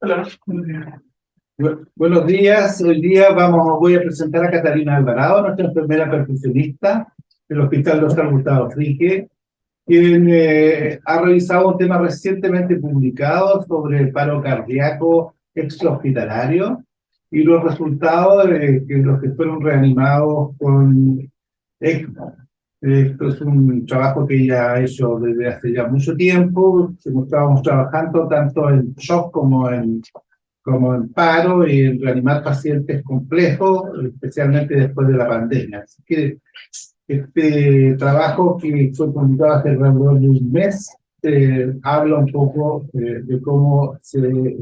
Hola. Buenos días. Hoy día voy a presentar a Catalina Alvarado, nuestra enfermera perfusionista del Hospital Dr. Gustavo Fricke, quien ha revisado un tema recientemente publicado sobre el paro cardíaco extrahospitalario y los resultados de que los que fueron reanimados con ECMO. Esto es un trabajo que ella ha hecho desde hace ya mucho tiempo. Estábamos trabajando tanto en shock como en paro y en reanimar pacientes complejos, especialmente después de la pandemia. Así que este trabajo, que fue publicado hace alrededor de un mes, habla un poco de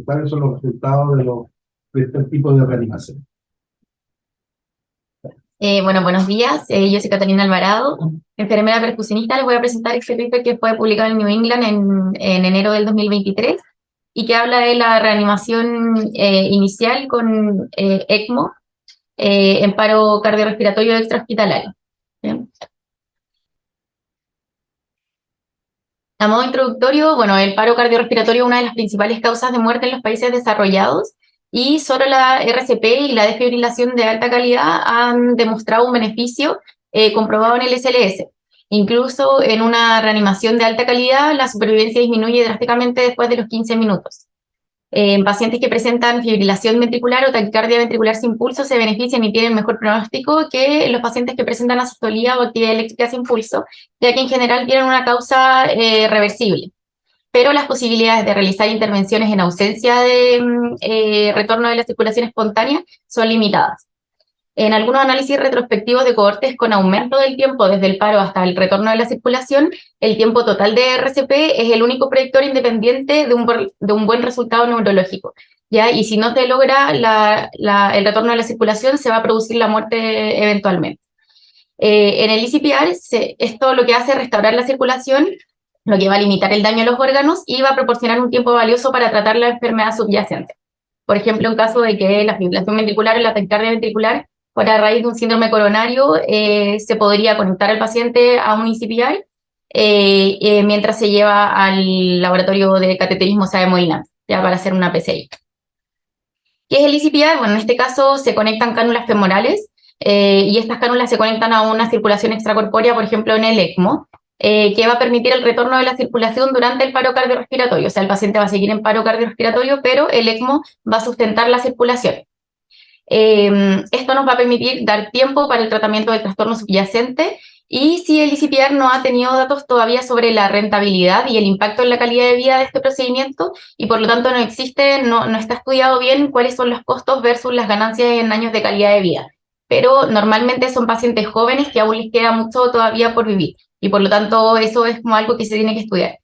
cuáles son los resultados de este tipo de reanimación. Bueno, buenos días. Yo soy Catalina Alvarado, enfermera percusionista. Les voy a presentar este paper que fue publicado en New England en enero del 2023 y que habla de la reanimación inicial con ECMO en paro cardiorrespiratorio extrahospitalario. ¿Bien? A modo introductorio, bueno, el paro cardiorrespiratorio es una de las principales causas de muerte en los países desarrollados y solo la RCP y la desfibrilación de alta calidad han demostrado un beneficio comprobado en el SLS. Incluso en una reanimación de alta calidad, la supervivencia disminuye drásticamente después de los 15 minutos. En pacientes que presentan fibrilación ventricular o taquicardia ventricular sin pulso se benefician y tienen mejor pronóstico que los pacientes que presentan asistolía o actividad eléctrica sin pulso, ya que en general tienen una causa reversible. Pero las posibilidades de realizar intervenciones en ausencia de retorno de la circulación espontánea son limitadas. En algunos análisis retrospectivos de cohortes con aumento del tiempo desde el paro hasta el retorno de la circulación, el tiempo total de RCP es el único predictor independiente de un buen resultado neurológico, ¿ya? Y si no se logra el retorno de la circulación, se va a producir la muerte eventualmente. En el ECPR, esto lo que hace es restaurar la circulación, lo que va a limitar el daño a los órganos y va a proporcionar un tiempo valioso para tratar la enfermedad subyacente. Por ejemplo, en caso de que la fibrilación ventricular o la taquicardia ventricular fuera a raíz de un síndrome coronario, se podría conectar al paciente a un ECPR mientras se lleva al laboratorio de cateterismo, o sea, hemodinamia, ya para hacer una PCI. ¿Qué es el ECPR? Bueno, en este caso se conectan cánulas femorales y estas cánulas se conectan a una circulación extracorpórea, por ejemplo, en el ECMO, que va a permitir el retorno de la circulación durante el paro cardiorrespiratorio. O sea, el paciente va a seguir en paro cardiorrespiratorio, pero el ECMO va a sustentar la circulación. Esto nos va a permitir dar tiempo para el tratamiento del trastorno subyacente y si el ICPR no ha tenido datos todavía sobre la rentabilidad y el impacto en la calidad de vida de este procedimiento y por lo tanto no está estudiado bien cuáles son los costos versus las ganancias en años de calidad de vida. Pero normalmente son pacientes jóvenes que aún les queda mucho todavía por vivir y por lo tanto eso es como algo que se tiene que estudiar.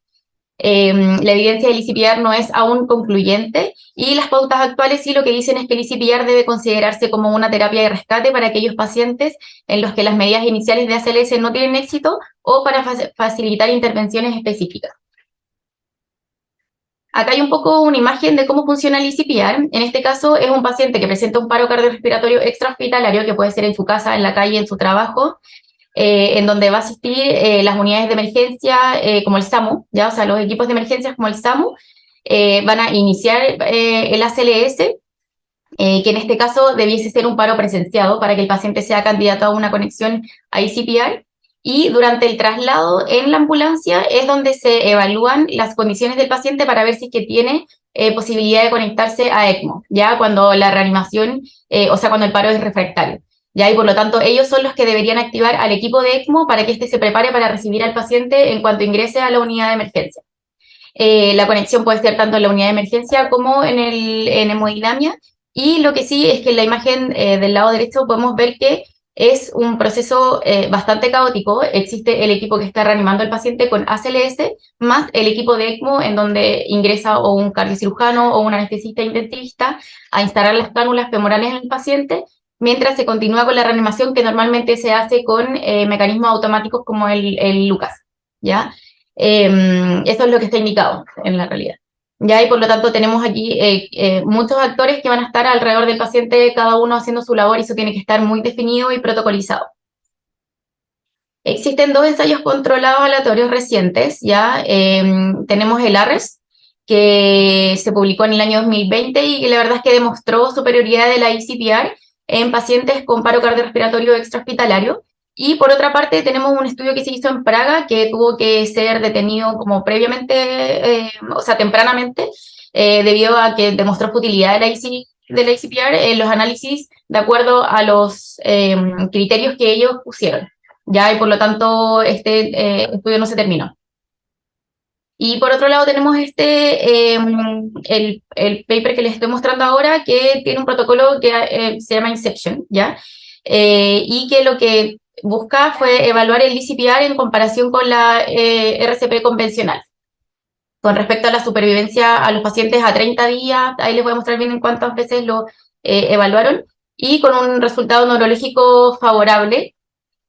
La evidencia del ICPR no es aún concluyente y las pautas actuales sí lo que dicen es que el ICPR debe considerarse como una terapia de rescate para aquellos pacientes en los que las medidas iniciales de ACLS no tienen éxito o para facilitar intervenciones específicas. Acá hay un poco una imagen de cómo funciona el ICPR. En este caso es un paciente que presenta un paro cardiorrespiratorio extrahospitalario, que puede ser en su casa, en la calle, en su trabajo, en donde va a asistir las unidades de emergencia como el SAMU, ¿ya? O sea, los equipos de emergencias como el SAMU van a iniciar el ACLS, que en este caso debiese ser un paro presenciado para que el paciente sea candidato a una conexión a ICPR. Y durante el traslado en la ambulancia es donde se evalúan las condiciones del paciente para ver si es que tiene posibilidad de conectarse a ECMO, ya cuando la reanimación, o sea, cuando el paro es refractario. ¿Ya? Y por lo tanto, ellos son los que deberían activar al equipo de ECMO para que éste se prepare para recibir al paciente en cuanto ingrese a la unidad de emergencia. La conexión puede ser tanto en la unidad de emergencia como en hemodinamia. Y lo que sí es que en la imagen del lado derecho podemos ver que es un proceso bastante caótico. Existe el equipo que está reanimando al paciente con ACLS, más el equipo de ECMO, en donde ingresa o un cardiocirujano o un anestesista intensivista a instalar las cánulas femorales en el paciente, mientras se continúa con la reanimación que normalmente se hace con mecanismos automáticos como el Lucas, ¿ya? Eso es lo que está indicado en la realidad. ¿Ya? Y por lo tanto tenemos aquí muchos actores que van a estar alrededor del paciente, cada uno haciendo su labor y eso tiene que estar muy definido y protocolizado. Existen dos ensayos controlados aleatorios recientes, ¿ya? Tenemos el ARRES, que se publicó en el año 2020 y que la verdad es que demostró superioridad de la ECPR en pacientes con paro cardiorrespiratorio extrahospitalario. Y por otra parte tenemos un estudio que se hizo en Praga que tuvo que ser detenido como previamente, o sea, tempranamente, debido a que demostró futilidad de la ECPR en los análisis de acuerdo a los criterios que ellos pusieron. Ya, y por lo tanto este estudio no se terminó. Y por otro lado tenemos el paper que les estoy mostrando ahora, que tiene un protocolo que se llama Inception, ¿ya? Y que lo que busca fue evaluar el DCPR en comparación con la RCP convencional. Con respecto a la supervivencia a los pacientes a 30 días, ahí les voy a mostrar bien en cuántas veces lo evaluaron, y con un resultado neurológico favorable,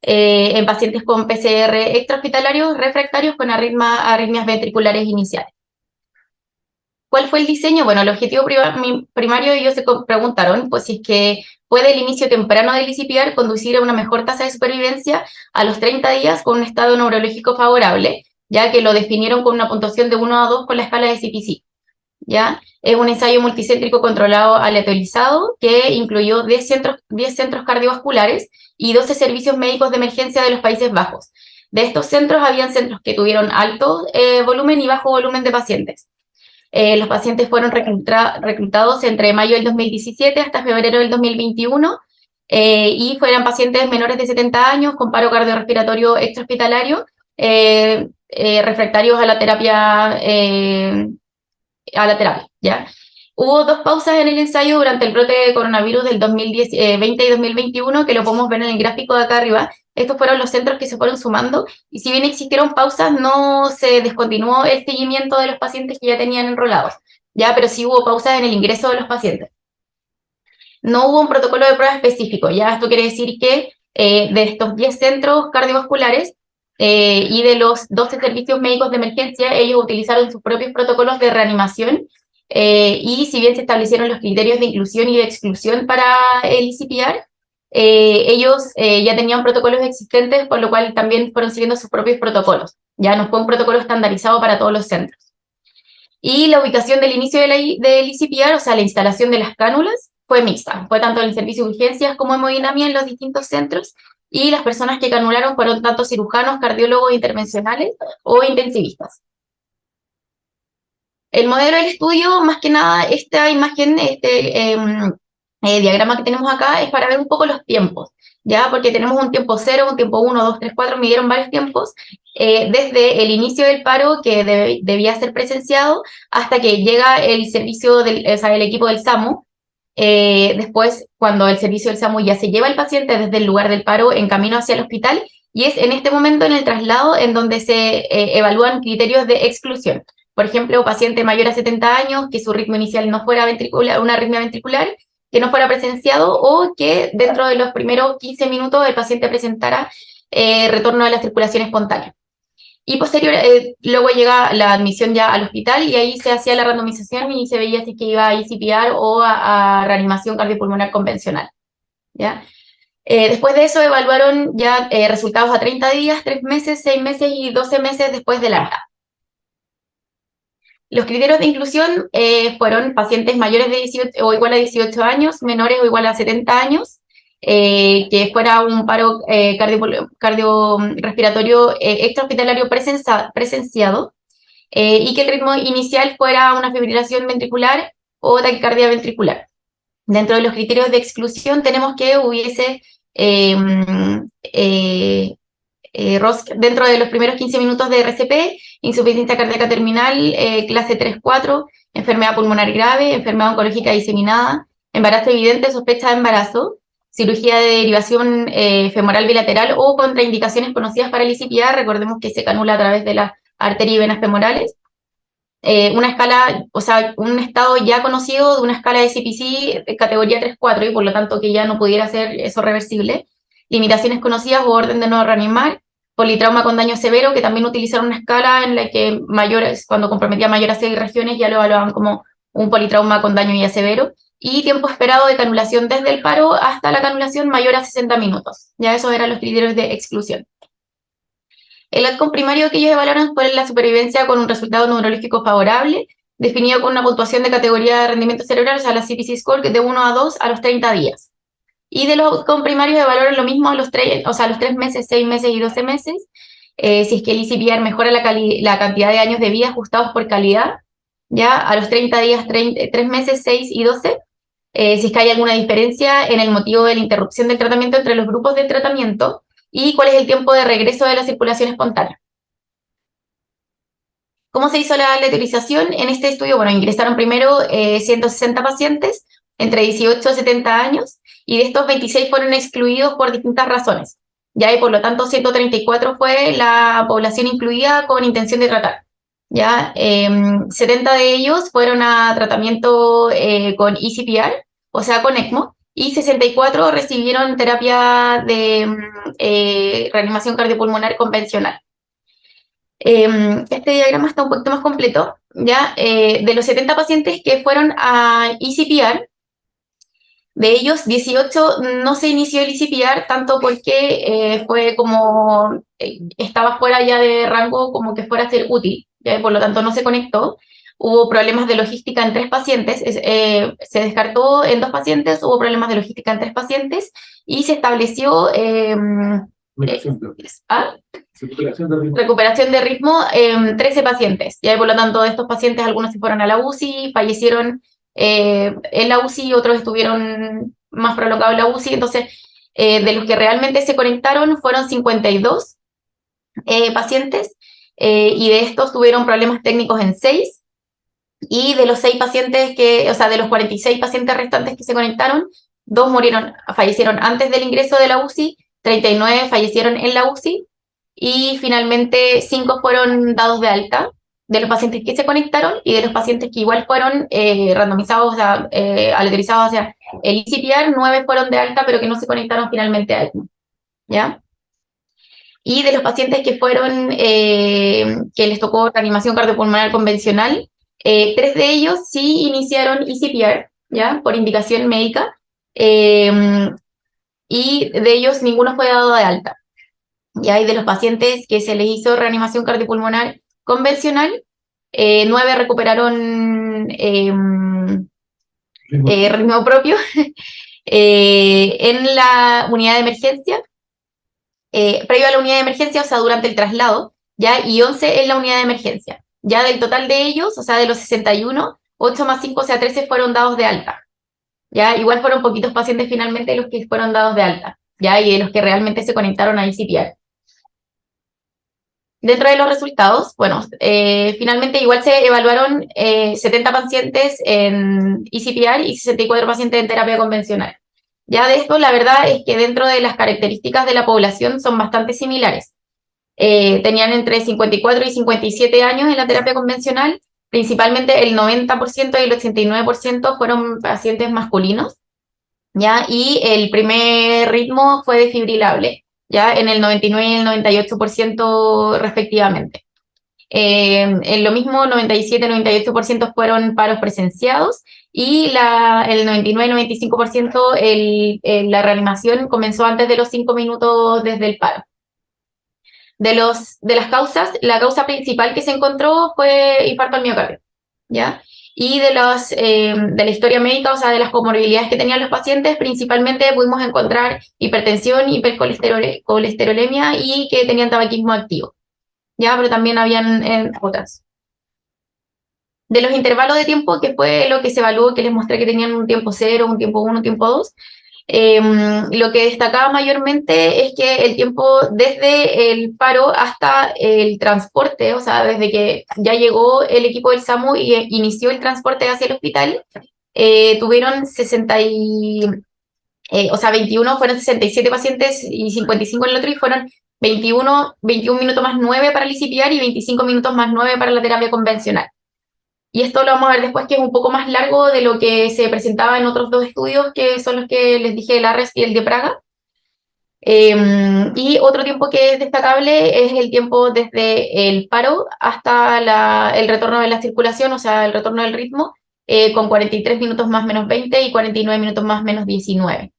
en pacientes con PCR extrahospitalarios refractarios con arritmias ventriculares iniciales. ¿Cuál fue el diseño? Bueno, el objetivo primario, ellos se preguntaron pues, si es que puede el inicio temprano del ICPR conducir a una mejor tasa de supervivencia a los 30 días con un estado neurológico favorable, ya que lo definieron con una puntuación de 1 a 2 con la escala de CPC. ¿Ya? Es un ensayo multicéntrico controlado aleatorizado que incluyó 10 centros cardiovasculares y 12 servicios médicos de emergencia de los Países Bajos. De estos centros, habían centros que tuvieron alto volumen y bajo volumen de pacientes. Los pacientes fueron reclutados entre mayo del 2017 hasta febrero del 2021 y fueran pacientes menores de 70 años con paro cardiorrespiratorio extrahospitalario, refractarios a la terapia, ¿ya? Hubo 2 pausas en el ensayo durante el brote de coronavirus del 2020 y 2021, que lo podemos ver en el gráfico de acá arriba. Estos fueron los centros que se fueron sumando, y si bien existieron pausas, no se descontinuó el seguimiento de los pacientes que ya tenían enrolados, ¿ya? Pero sí hubo pausas en el ingreso de los pacientes. No hubo un protocolo de prueba específico, ¿ya? Esto quiere decir que de estos 10 centros cardiovasculares y de los 12 servicios médicos de emergencia, ellos utilizaron sus propios protocolos de reanimación, y si bien se establecieron los criterios de inclusión y de exclusión para el ICPR, ellos ya tenían protocolos existentes, por lo cual también fueron siguiendo sus propios protocolos. Ya no fue un protocolo estandarizado para todos los centros. Y la ubicación del inicio del ICPR, o sea, la instalación de las cánulas, fue mixta. Fue tanto en el servicio de urgencias como hemodinamia en los distintos centros, y las personas que canularon fueron tanto cirujanos, cardiólogos intervencionales o intensivistas. El modelo del estudio, más que nada, esta imagen, diagrama que tenemos acá, es para ver un poco los tiempos, ¿ya? Porque tenemos un tiempo 0, un tiempo 1, 2, 3, 4, midieron varios tiempos, desde el inicio del paro, que debía ser presenciado, hasta que llega el servicio, o sea, el equipo del SAMU. Después, cuando el servicio del SAMU ya se lleva al paciente desde el lugar del paro en camino hacia el hospital, y es en este momento, en el traslado, en donde se evalúan criterios de exclusión. Por ejemplo, paciente mayor a 70 años, que su ritmo inicial no fuera una arritmia ventricular, que no fuera presenciado, o que dentro de los primeros 15 minutos el paciente presentara retorno a la circulación espontánea. Y luego llega la admisión ya al hospital, y ahí se hacía la randomización y se veía si que iba a ICPR o a reanimación cardiopulmonar convencional, ¿ya? Después de eso evaluaron ya resultados a 30 días, 3 meses, 6 meses y 12 meses después del alta. Los criterios de inclusión fueron pacientes mayores de 18 o igual a 18 años, menores o igual a 70 años, que fuera un paro cardiorrespiratorio extrahospitalario presenciado, y que el ritmo inicial fuera una fibrilación ventricular o taquicardia ventricular. Dentro de los criterios de exclusión tenemos que hubiese dentro de los primeros 15 minutos de RCP, insuficiencia cardíaca terminal, clase 3-4, enfermedad pulmonar grave, enfermedad oncológica diseminada, embarazo evidente, sospecha de embarazo, cirugía de derivación femoral bilateral o contraindicaciones conocidas para el ICPR. Recordemos que se canula a través de las arterias y venas femorales. Una escala, o sea, un estado ya conocido de una escala de CPC categoría 3-4, y por lo tanto que ya no pudiera ser eso reversible. Limitaciones conocidas o orden de no reanimar. Politrauma con daño severo, que también utilizaron una escala en la que cuando comprometía mayor a 6 regiones, ya lo evaluaban como un politrauma con daño ya severo. Y tiempo esperado de canulación desde el paro hasta la canulación mayor a 60 minutos. Ya esos eran los criterios de exclusión. El outcome primario que ellos evaluaron fue la supervivencia con un resultado neurológico favorable, definido con una puntuación de categoría de rendimiento cerebral, o sea, la CPC score, que es de 1 a 2 a los 30 días. Y de los outcomes primarios evaluaron lo mismo a los 3, o sea, a los 3 meses, 6 meses y 12 meses. Si es que el ICPR mejora la cantidad de años de vida ajustados por calidad, ya a los 30 días, 3 meses, 6 y 12. Si es que hay alguna diferencia en el motivo de la interrupción del tratamiento entre los grupos de tratamiento y cuál es el tiempo de regreso de la circulación espontánea. ¿Cómo se hizo la aleatorización? En este estudio, bueno, ingresaron primero 160 pacientes entre 18 y 70 años, y de estos 26 fueron excluidos por distintas razones, ¿ya? Y por lo tanto 134 fue la población incluida con intención de tratar, ¿ya? 70 de ellos fueron a tratamiento con ECPR, o sea, con ECMO, y 64 recibieron terapia de reanimación cardiopulmonar convencional. Este diagrama está un poquito más completo, ¿ya? De los 70 pacientes que fueron a ECPR, de ellos 18 no se inició el ECPR, tanto porque fue como, estaba fuera ya de rango como que fuera a ser útil, ¿ya? Por lo tanto no se conectó. Hubo problemas de logística en 3 pacientes, se descartó en 2 pacientes, hubo problemas de logística en 3 pacientes, y se estableció recuperación de ritmo en 13 pacientes. Y por lo tanto, de estos pacientes, algunos se fueron a la UCI, fallecieron en la UCI, otros estuvieron más prolongados en la UCI. Entonces, de los que realmente se conectaron fueron 52 pacientes, y de estos tuvieron problemas técnicos en 6. Y de los 6 pacientes o sea, de los 46 pacientes restantes que se conectaron, 2 fallecieron antes del ingreso de la UCI, 39 fallecieron en la UCI, y finalmente 5 fueron dados de alta de los pacientes que se conectaron, y de los pacientes que igual fueron randomizados, o sea, aleatorizados hacia el ECPR, 9 fueron de alta, pero que no se conectaron finalmente a ECMO, ¿ya? Y de los pacientes que fueron, que les tocó reanimación cardiopulmonar convencional, 3 de ellos sí iniciaron ECPR, ¿ya? Por indicación médica, y de ellos ninguno fue dado de alta. Y hay de los pacientes que se les hizo reanimación cardiopulmonar convencional, 9 recuperaron ritmo propio en la unidad de emergencia, previo a la unidad de emergencia, o sea, durante el traslado, ¿ya? Y 11 en la unidad de emergencia. Ya del total de ellos, o sea, de los 61, 8 más 5, o sea, 13 fueron dados de alta. ¿Ya? Igual fueron poquitos pacientes finalmente los que fueron dados de alta, ¿ya? Y de los que realmente se conectaron a ECPR. Dentro de los resultados, bueno, finalmente igual se evaluaron 70 pacientes en ECPR y 64 pacientes en terapia convencional. Ya de esto, la verdad es que dentro de las características de la población son bastante similares. Tenían entre 54 y 57 años en la terapia convencional, principalmente el 90% y el 89% fueron pacientes masculinos, ¿ya? Y el primer ritmo fue desfibrilable, ¿ya? En el 99 y el 98% respectivamente. En lo mismo, 97 y 98% fueron paros presenciados, y el 99 y 95% la reanimación comenzó antes de los 5 minutos desde el paro. De las causas, la causa principal que se encontró fue infarto al miocardio, ¿ya? Y de la historia médica, o sea, de las comorbilidades que tenían los pacientes, principalmente pudimos encontrar hipertensión, hipercolesterolemia y que tenían tabaquismo activo, ¿ya? Pero también habían otras. De los intervalos de tiempo, que fue lo que se evaluó, que les mostré que tenían un tiempo 0, un tiempo 1, un tiempo 2, lo que destacaba mayormente es que el tiempo desde el paro hasta el transporte, o sea, desde que ya llegó el equipo del SAMU y inició el transporte hacia el hospital, tuvieron 21 fueron 67 pacientes y 55 en el otro, y fueron 21 minutos más 9 para el ICPR y 25 minutos más 9 para la terapia convencional. Y esto lo vamos a ver después, que es un poco más largo de lo que se presentaba en otros 2 estudios, que son los que les dije, el ARRES y el de Praga. Y otro tiempo que es destacable es el tiempo desde el paro hasta el retorno de la circulación, o sea, el retorno del ritmo, con 43 minutos más menos 20 y 49 minutos más menos 19.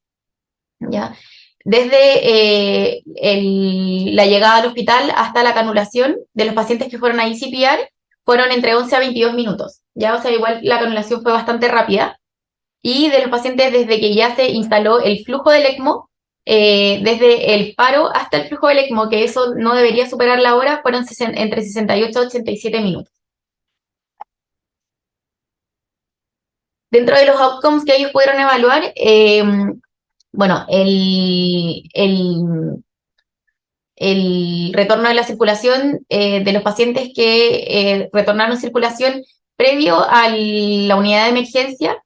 ¿Ya? Desde la llegada al hospital hasta la canulación de los pacientes que fueron a ECPR, fueron entre 11 a 22 minutos, ¿ya? O sea, igual la canulación fue bastante rápida. Y de los pacientes, desde que ya se instaló el flujo del ECMO, desde el paro hasta el flujo del ECMO, que eso no debería superar la hora, fueron entre 68 a 87 minutos. Dentro de los outcomes que ellos pudieron evaluar, bueno, el retorno de la circulación de los pacientes que retornaron circulación previo a la unidad de emergencia,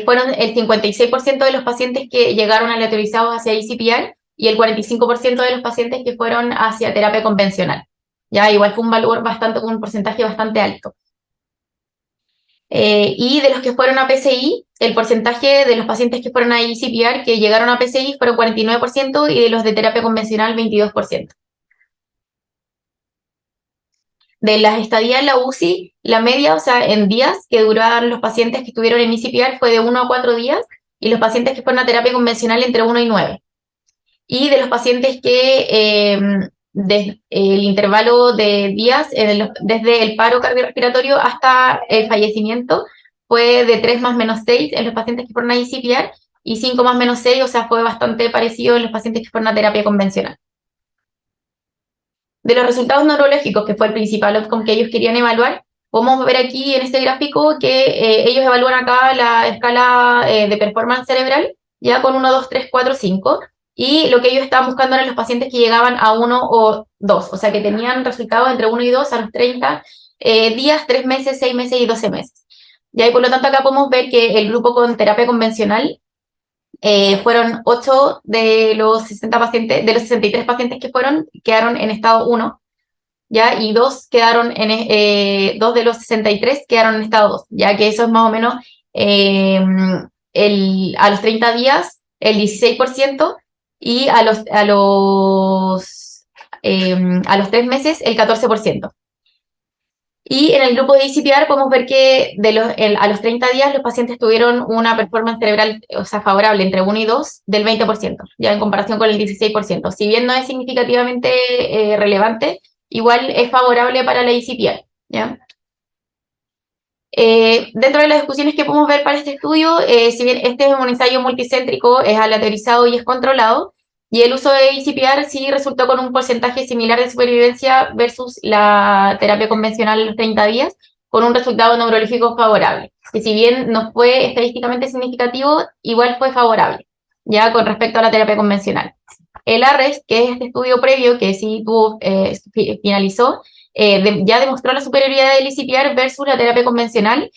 fueron el 56% de los pacientes que llegaron aleatorizados hacia ICPR y el 45% de los pacientes que fueron hacia terapia convencional. Ya, igual fue un porcentaje bastante alto. Y de los que fueron a PCI, el porcentaje de los pacientes que fueron a ICPR que llegaron a PCI fueron 49% y de los de terapia convencional 22%. De las estadías en la UCI, la media, o sea, en días que duraban los pacientes que estuvieron en ICPR fue de 1 a 4 días y los pacientes que fueron a terapia convencional entre 1 y 9. Y de los pacientes que desde el intervalo de días, desde el paro cardiorrespiratorio hasta el fallecimiento, fue de 3 más menos 6 en los pacientes que fueron a ICPR y 5 más menos 6, o sea, fue bastante parecido en los pacientes que fueron a terapia convencional. De los resultados neurológicos, que fue el principal outcome que ellos querían evaluar, podemos ver aquí en este gráfico que ellos evalúan acá la escala de performance cerebral, ya con 1, 2, 3, 4, 5, y lo que ellos estaban buscando eran los pacientes que llegaban a 1 o 2, o sea, que tenían resultados entre 1 y 2 a los 30 días, 3 meses, 6 meses y 12 meses. Ya, y por lo tanto acá podemos ver que el grupo con terapia convencional fueron 8 de los 60 pacientes, de los 63 pacientes que quedaron en estado 1, ¿ya? Y 2 2 de los 63 quedaron en estado 2, ya que eso es más o menos a los 30 días el 16% y a los 3 meses el 14%. Y en el grupo de ICPR podemos ver que a los 30 días los pacientes tuvieron una performance cerebral, o sea, favorable entre 1 y 2 del 20%, ya en comparación con el 16%. Si bien no es significativamente relevante, igual es favorable para la ICPR, ¿ya? Dentro de las discusiones que podemos ver para este estudio, si bien este es un ensayo multicéntrico, es aleatorizado y es controlado, y el uso de ICPR sí resultó con un porcentaje similar de supervivencia versus la terapia convencional a los 30 días, con un resultado neurológico favorable, que si bien no fue estadísticamente significativo, igual fue favorable, ya con respecto a la terapia convencional. El ARRES, que es este estudio previo que sí finalizó, ya demostró la superioridad del ICPR versus la terapia convencional,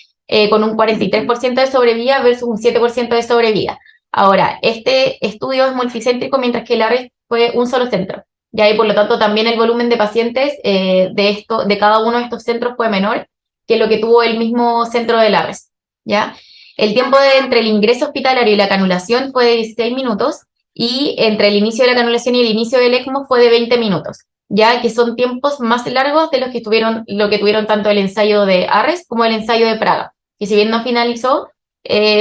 con un 43% de sobrevida versus un 7% de sobrevida. Ahora, este estudio es multicéntrico, mientras que el ARES fue un solo centro, ¿ya? Y por lo tanto también el volumen de pacientes de cada uno de estos centros fue menor que lo que tuvo el mismo centro del ARES, ¿ya? El tiempo entre el ingreso hospitalario y la canulación fue de 16 minutos, y entre el inicio de la canulación y el inicio del ECMO fue de 20 minutos, ya que son tiempos más largos de lo que tuvieron tanto el ensayo de ARES como el ensayo de Praga, que si bien no finalizó,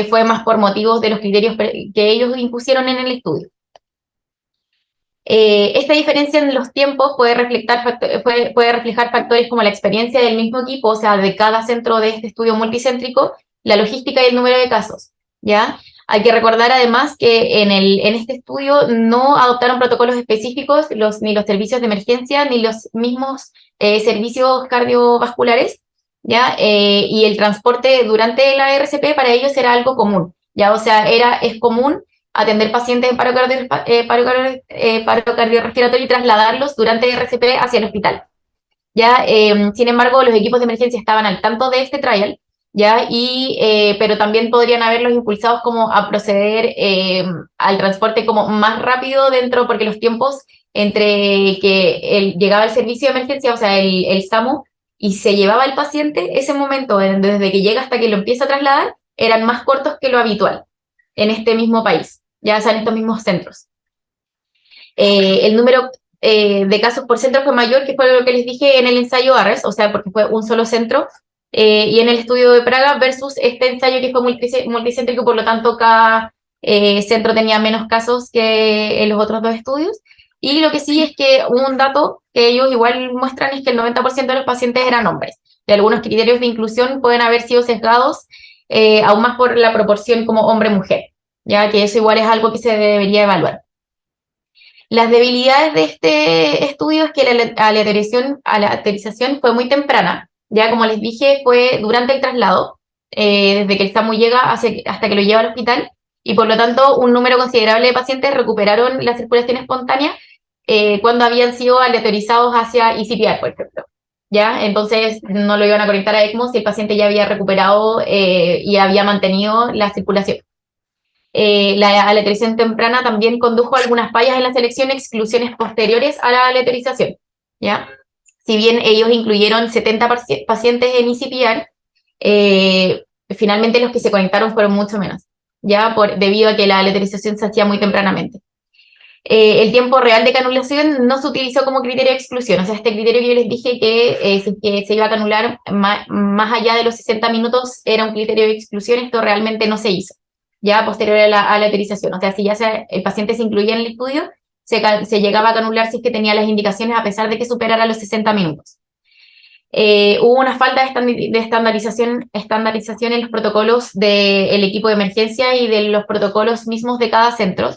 fue más por motivos de los criterios que ellos impusieron en el estudio. Esta diferencia en los tiempos puede reflejar factores como la experiencia del mismo equipo, o sea, de cada centro de este estudio multicéntrico, la logística y el número de casos, ¿ya? Hay que recordar además que en este estudio no adoptaron protocolos específicos ni los servicios de emergencia ni los mismos servicios cardiovasculares, ¿ya? Y el transporte durante la RCP para ellos era algo común, ¿ya? O sea, es común atender pacientes en paro cardiorrespiratorio y trasladarlos durante RCP hacia el hospital, ¿ya? Sin embargo, los equipos de emergencia estaban al tanto de este trial, ¿ya? Pero también podrían haberlos impulsados como a proceder al transporte como más rápido porque los tiempos entre que llegaba el servicio de emergencia, o sea, el SAMU, y se llevaba el paciente, ese momento, desde que llega hasta que lo empieza a trasladar, eran más cortos que lo habitual en este mismo país, ya sea en estos mismos centros. El número de casos por centro fue mayor, que fue lo que les dije en el ensayo ARRES, o sea, porque fue un solo centro, y en el estudio de Praga versus este ensayo que fue multicéntrico, por lo tanto cada centro tenía menos casos que en los otros dos estudios. Y lo que sí es que un dato que ellos igual muestran es que el 90% de los pacientes eran hombres. Y algunos criterios de inclusión pueden haber sido sesgados aún más por la proporción como hombre-mujer, ya que eso igual es algo que se debería evaluar. Las debilidades de este estudio es que la aleatorización fue muy temprana, ya como les dije, fue durante el traslado, desde que el SAMU llega hasta que lo lleva al hospital, y por lo tanto un número considerable de pacientes recuperaron la circulación espontánea cuando habían sido aleatorizados hacia ECPR, por ejemplo. ¿Ya? Entonces no lo iban a conectar a ECMO si el paciente ya había recuperado y había mantenido la circulación. La aleatorización temprana también condujo a algunas fallas en la selección y exclusiones posteriores a la aleatorización, ¿ya? Si bien ellos incluyeron 70 pacientes en ECPR, finalmente los que se conectaron fueron mucho menos, ¿ya? Debido a que la aleatorización se hacía muy tempranamente. El tiempo real de canulación no se utilizó como criterio de exclusión, o sea, este criterio que yo les dije que se iba a canular más allá de los 60 minutos era un criterio de exclusión, esto realmente no se hizo, ya posterior a la aleatorización, o sea, si ya el paciente se incluía en el estudio, se llegaba a canular si es que tenía las indicaciones a pesar de que superara los 60 minutos. Hubo una falta de estandarización en los protocolos del equipo de emergencia y de los protocolos mismos de cada centro,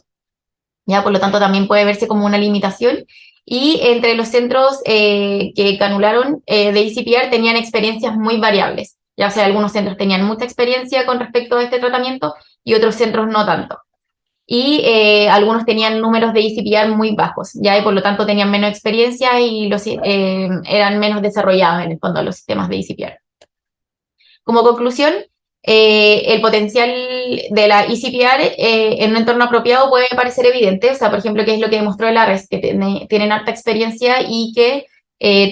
¿ya? Por lo tanto, también puede verse como una limitación. Y entre los centros que canularon de ECPR tenían experiencias muy variables. Ya sea, algunos centros tenían mucha experiencia con respecto a este tratamiento y otros centros no tanto. Y algunos tenían números de ECPR muy bajos, ya, y por lo tanto tenían menos experiencia y eran menos desarrollados en el fondo los sistemas de ECPR. Como conclusión, el potencial de la ECPR en un entorno apropiado puede parecer evidente, o sea, por ejemplo, que es lo que demostró el ARES, que tienen alta experiencia y que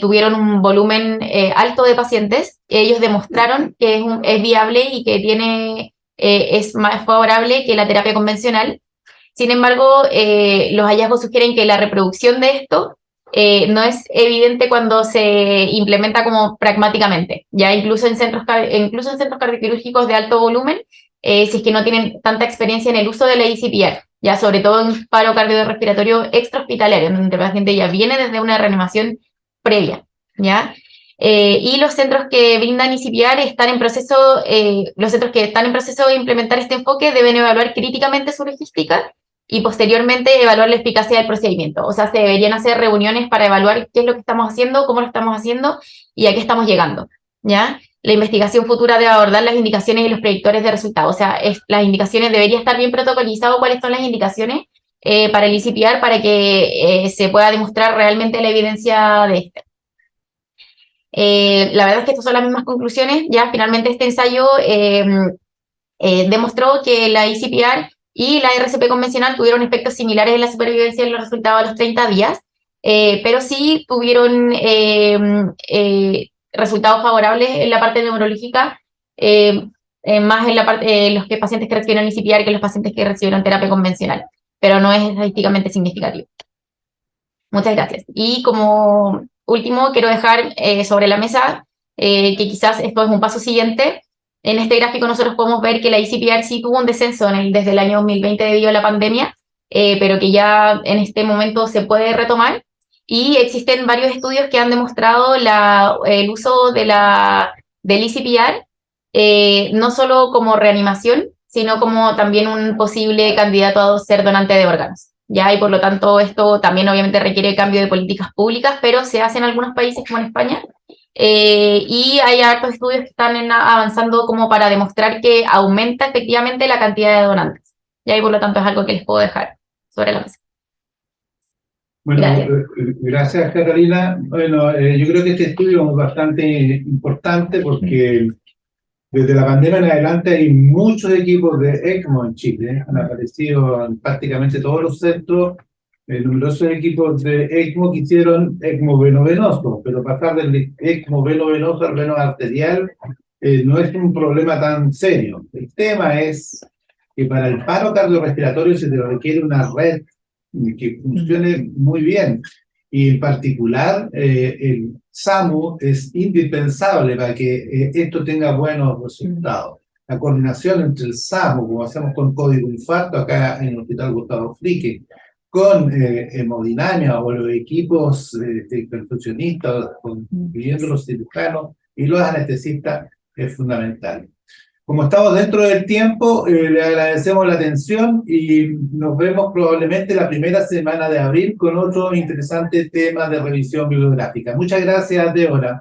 tuvieron un volumen alto de pacientes. Ellos demostraron que es viable y que es más favorable que la terapia convencional. Sin embargo, los hallazgos sugieren que la reproducción de esto no es evidente cuando se implementa como pragmáticamente, ya incluso en centros cardioquirúrgicos de alto volumen, si es que no tienen tanta experiencia en el uso de la ECPR, ya sobre todo en paro cardiorrespiratorio extrahospitalario, donde el paciente ya viene desde una reanimación previa, ¿ya? Y los centros que brindan ECPR los centros que están en proceso de implementar este enfoque deben evaluar críticamente su logística y posteriormente evaluar la eficacia del procedimiento. O sea, se deberían hacer reuniones para evaluar qué es lo que estamos haciendo, cómo lo estamos haciendo y a qué estamos llegando, ¿ya? La investigación futura debe abordar las indicaciones y los predictores de resultados. O sea, las indicaciones debería estar bien protocolizado cuáles son las indicaciones para el ECPR para que se pueda demostrar realmente la evidencia de este. La verdad es que estas son las mismas conclusiones. Ya finalmente este ensayo demostró que la ECPR y la RCP convencional tuvieron efectos similares en la supervivencia y en los resultados a los 30 días, pero sí tuvieron resultados favorables en la parte neurológica, más en la parte los pacientes que recibieron ECPR que los pacientes que recibieron terapia convencional, pero no es estadísticamente significativo. Muchas gracias. Y como último, quiero dejar sobre la mesa que quizás esto es un paso siguiente. En este gráfico nosotros podemos ver que la ECPR sí tuvo un descenso desde el año 2020 debido a la pandemia, pero que ya en este momento se puede retomar. Y existen varios estudios que han demostrado el uso del ECPR, no solo como reanimación, sino como también un posible candidato a ser donante de órganos. ¿Ya? Y por lo tanto esto también obviamente requiere cambio de políticas públicas, pero se hace en algunos países como en España. Y hay hartos estudios que están avanzando como para demostrar que aumenta efectivamente la cantidad de donantes. ¿Ya? Y por lo tanto es algo que les puedo dejar sobre la mesa. Bueno, Gracias. Gracias Catalina. Bueno, yo creo que este estudio es bastante importante porque desde la pandemia en adelante hay muchos equipos de ECMO en Chile. Han aparecido en prácticamente todos los centros numerosos equipos de ECMO que hicieron ECMO veno-venoso, pero pasar del ECMO veno-venoso al veno arterial no es un problema tan serio. El tema es que para el paro cardiorrespiratorio se te requiere una red que funcione muy bien. Y en particular, el SAMU es indispensable para que esto tenga buenos resultados. La coordinación entre el SAMU, como hacemos con Código Infarto acá en el Hospital Gustavo Fricke, con hemodinamia o los equipos perfusionistas, incluyendo los cirujanos, y los anestesistas es fundamental. Como estamos dentro del tiempo, le agradecemos la atención y nos vemos probablemente la primera semana de abril con otro interesante tema de revisión bibliográfica. Muchas gracias, Débora.